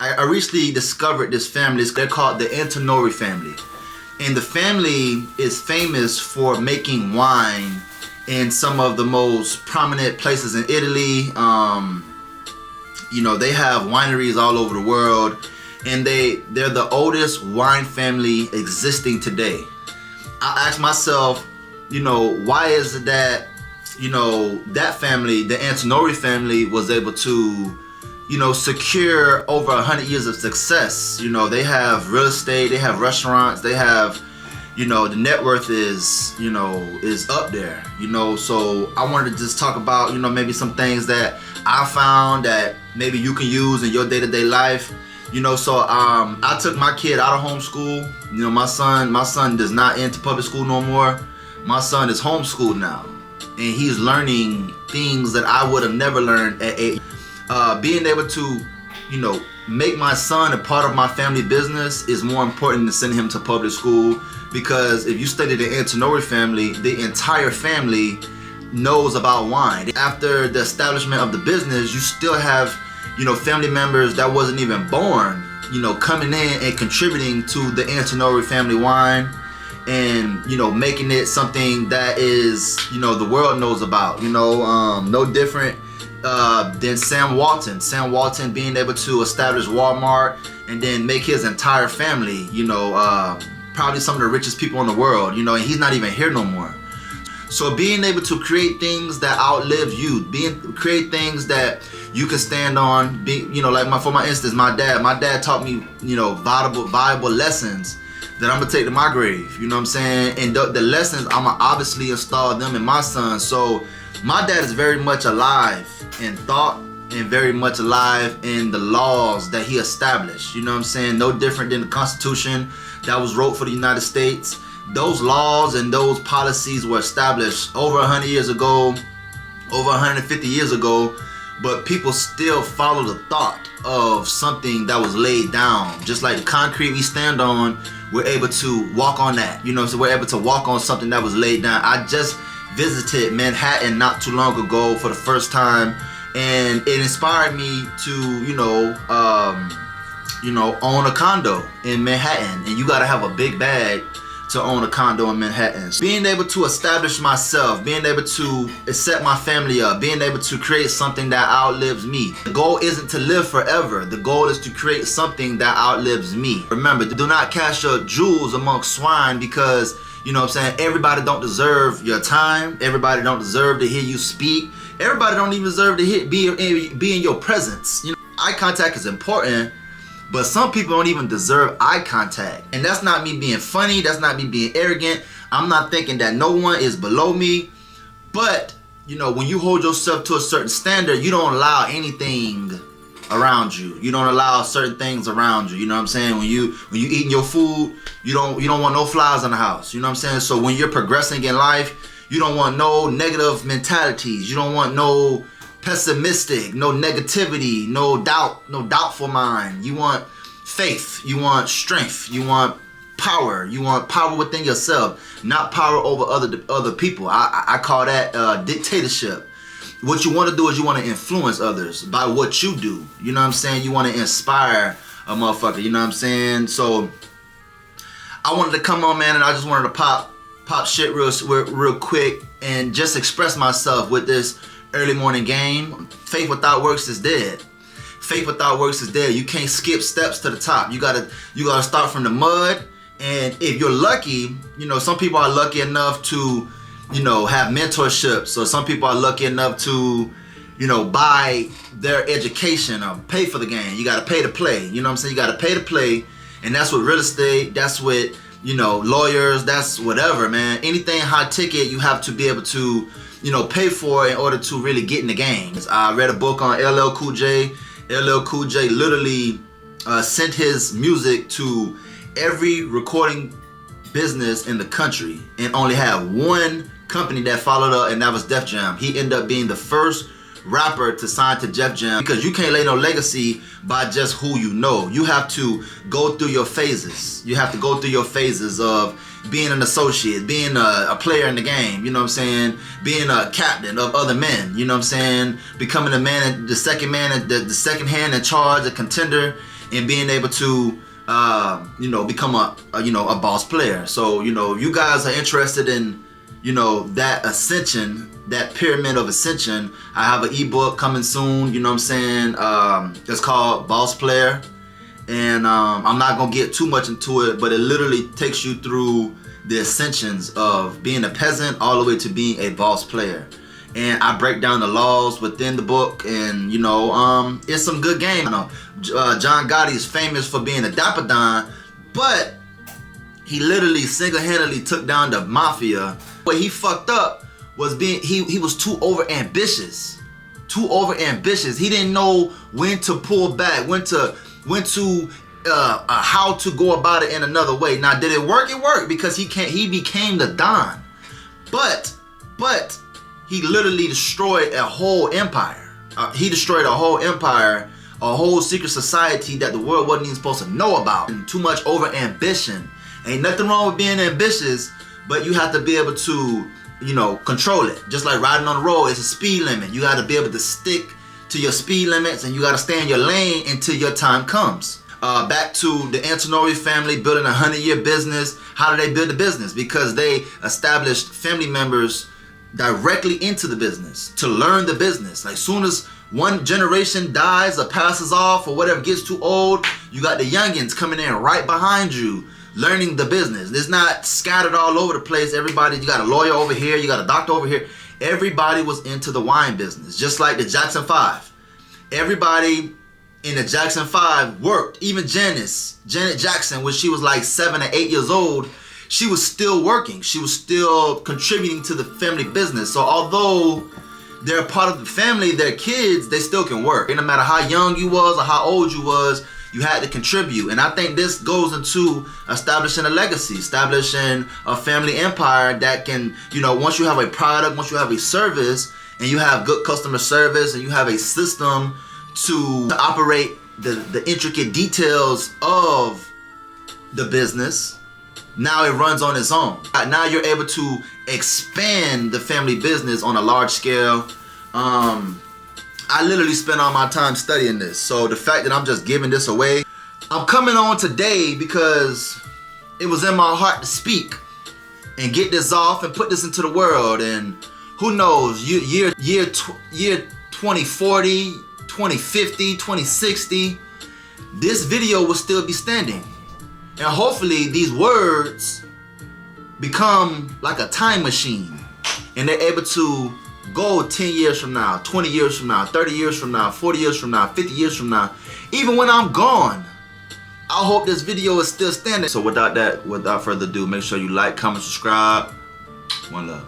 I recently discovered this family. They're called the Antinori family. And the family is famous for making wine in some of the most prominent places in Italy. They have wineries all over the world, and they're the oldest wine family existing today. I asked myself, why is it that, that family, the Antinori family, was able to, secure over 100 years of success. They have real estate, they have restaurants, they have, the net worth is up there. So I wanted to just talk about, maybe some things that I found that maybe you can use in your day-to-day life. So I took my kid out of homeschool. My son does not enter public school no more. My son is homeschooled now, and he's learning things that I would have never learned at 8. Being able to, make my son a part of my family business is more important than sending him to public school, because if you study the Antinori family, the entire family knows about wine. After the establishment of the business, you still have, family members that wasn't even born, coming in and contributing to the Antinori family wine, and making it something that is, the world knows about. No different than Sam Walton. Sam Walton being able to establish Walmart and then make his entire family, probably some of the richest people in the world, and he's not even here no more. So being able to create things that outlive you, create things that you can stand on, like for my instance, my dad taught me, valuable lessons that I'm gonna take to my grave, you know what I'm saying? And the lessons, I'm gonna obviously install them in my son. So my dad is very much alive in thought and very much alive in the laws that he established, you know what I'm saying? No different than the Constitution that was wrote for the United States. Those laws and those policies were established over 100 years ago, over 150 years ago, but people still follow the thought of something that was laid down. Just like the concrete we stand on, we're able to walk on that, so we're able to walk on something that was laid down. I just visited Manhattan not too long ago for the first time, and it inspired me to, own a condo in Manhattan. And you gotta have a big bag to own a condo in Manhattan. So being able to establish myself, being able to set my family up, being able to create something that outlives me. The goal isn't to live forever. The goal is to create something that outlives me. Remember, do not cast your jewels amongst swine, because, everybody don't deserve your time. Everybody don't deserve to hear you speak. Everybody don't even deserve to be in your presence. Eye contact is important, but some people don't even deserve eye contact. And that's not me being funny, that's not me being arrogant. I'm not thinking that no one is below me. But, when you hold yourself to a certain standard, you don't allow anything around you. You don't allow certain things around you. You know what I'm saying? When you eating your food, you don't want no flies in the house. You know what I'm saying? So when you're progressing in life, you don't want no negative mentalities. You don't want no pessimistic, no negativity, no doubt, no doubtful mind. You want faith, you want strength, you want power within yourself, not power over other people. I call that dictatorship. What you want to do is you want to influence others by what you do. You know what I'm saying? You want to inspire a motherfucker. You know what I'm saying? So I wanted to come on, man, and I just wanted to pop shit real quick and just express myself with this early morning game. Faith without works is dead. Faith without works is dead. You can't skip steps to the top. You gotta start from the mud. And if you're lucky, some people are lucky enough to, have mentorships. So some people are lucky enough to, buy their education or pay for the game. You gotta pay to play. You know what I'm saying? You gotta pay to play. And that's with real estate. That's with, lawyers. That's whatever, man. Anything high ticket, you have to be able to, pay for in order to really get in the game. I read a book on LL Cool J. LL Cool J literally sent his music to every recording business in the country and only had one company that followed up, and that was Def Jam. He ended up being the first rapper to sign to Def Jam, because you can't lay no legacy by just who you know. You have to go through your phases. You have to go through your phases of being an associate, being a player in the game, you know what I'm saying? Being a captain of other men, you know what I'm saying? Becoming the second man, the second hand in charge, a contender, and being able to become a boss player. So you guys are interested in that ascension, that pyramid of ascension. I have an ebook coming soon, you know what I'm saying? It's called Boss Player, and I'm not gonna get too much into it, but it literally takes you through the ascensions of being a peasant all the way to being a boss player. And I break down the laws within the book, and it's some good game. John Gotti is famous for being a Dapper Don, but he literally single-handedly took down the mafia. What he fucked up was he was too over ambitious. He didn't know when to pull back, when to how to go about it in another way. Now, did it work? It worked, because he became the Don, but he literally destroyed a whole empire. He destroyed a whole empire, a whole secret society that the world wasn't even supposed to know about. And too much over ambition. Ain't nothing wrong with being ambitious, but you have to be able to, control it. Just like riding on the road, it's a speed limit. You got to be able to stick to your speed limits, and you got to stay in your lane until your time comes. Back to the Antinori family building a 100-year business. How did they build the business? Because they established family members directly into the business to learn the business. Like, soon as one generation dies or passes off or whatever, gets too old, you got the youngins coming in right behind you, learning the business. It's not scattered all over the place. Everybody, you got a lawyer over here, you got a doctor over here. Everybody was into the wine business, just like the Jackson 5. Everybody in the Jackson 5 worked. Even Janet Jackson, when she was like 7 or 8 years old, she was still working. She was still contributing to the family business. So although they're part of the family, they're kids, they still can work. And no matter how young you was or how old you was, you had to contribute. And I think this goes into establishing a legacy, establishing a family empire that can, once you have a product, once you have a service, and you have good customer service, and you have a system to operate the intricate details of the business, now it runs on its own. Now you're able to expand the family business on a large scale. I literally spent all my time studying this. So the fact that I'm just giving this away, I'm coming on today because it was in my heart to speak and get this off and put this into the world. And who knows, year 2040, 2050, 2060, this video will still be standing. And hopefully these words become like a time machine, and they're able to go 10 years from now, 20 years from now, 30 years from now, 40 years from now, 50 years from now. Even when I'm gone, I hope this video is still standing. So without further ado, make sure you like, comment, subscribe. One love.